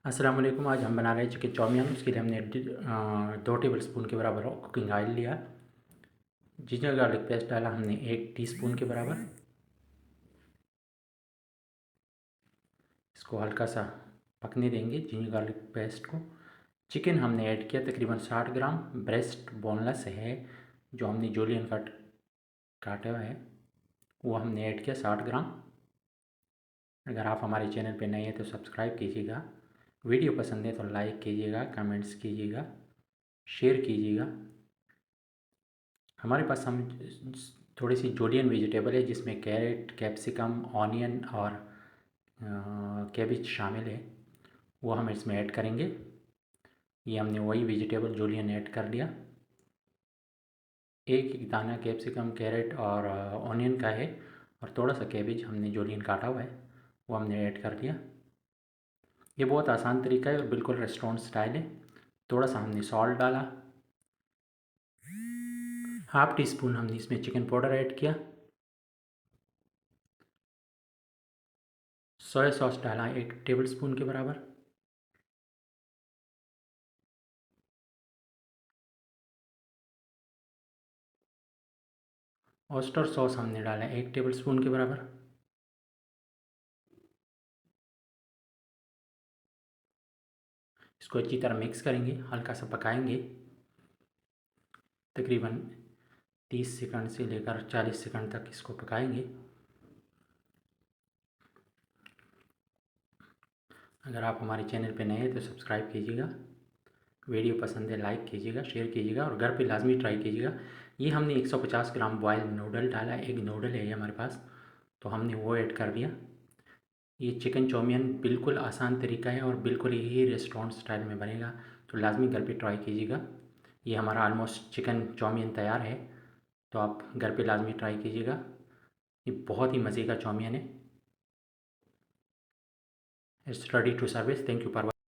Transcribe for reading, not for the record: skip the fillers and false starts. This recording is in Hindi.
अस्सलाम वालेकुम। आज हम बना रहे हैं चिकन चाउमीन। उसके लिए हमने 2 टेबल स्पून के बराबर कुकिंग ऑयल लिया। जिंजर गार्लिक पेस्ट डाला हमने 1 टीस्पून के बराबर। इसको हल्का सा पकने देंगे जिंजर गार्लिक पेस्ट को। चिकन हमने ऐड किया तकरीबन 60 ग्राम। ब्रेस्ट बोनलेस है जो हमने जूलियन कट काटा हुआ है वो हमने ऐड किया 60 ग्राम। अगर आप हमारे चैनल पर नए हैं तो सब्सक्राइब कीजिएगा। वीडियो पसंद है तो लाइक कीजिएगा, कमेंट्स कीजिएगा, शेयर कीजिएगा। हमारे पास हम थोड़ी सी जूलियन वेजिटेबल है जिसमें कैरेट, कैप्सिकम, ऑनियन और कैबिज शामिल है, वो हम इसमें ऐड करेंगे। ये हमने वही वेजिटेबल जूलियन ऐड कर लिया। एक एक दाना कैप्सिकम, कैरेट और ऑनियन का है और थोड़ा सा कैबिज हमने जूलियन काटा हुआ है वो हमने ऐड कर दिया। ये बहुत आसान तरीका है और बिल्कुल रेस्टोरेंट स्टाइल है। थोड़ा सा हमने सॉल्ट डाला, 1/2 टीस्पून हमने इसमें चिकन पाउडर ऐड किया। सोया सॉस डाला 1 टेबल स्पून के बराबर। ऑयस्टर सॉस हमने डाला 1 टेबल स्पून के बराबर। इसको अच्छी तरह मिक्स करेंगे, हल्का सा पकाएंगे तकरीबन 30 सेकंड से लेकर 40 सेकंड तक इसको पकाएंगे। अगर आप हमारे चैनल पर नए हैं तो सब्सक्राइब कीजिएगा। वीडियो पसंद है लाइक कीजिएगा, शेयर कीजिएगा और घर पे लाजमी ट्राई कीजिएगा। ये हमने 150 ग्राम बॉयल नूडल डाला, एक नूडल है ये हमारे पास, तो हमने वो ऐड कर दिया। ये चिकन चाउमीन बिल्कुल आसान तरीका है और बिल्कुल यही रेस्टोरेंट स्टाइल में बनेगा, तो लाजमी घर पे ट्राई कीजिएगा। ये हमारा ऑलमोस्ट चिकन चाउमीन तैयार है, तो आप घर पे लाजमी ट्राई कीजिएगा। ये बहुत ही मज़े का चाउमीन है। It's ready to service. Thank you for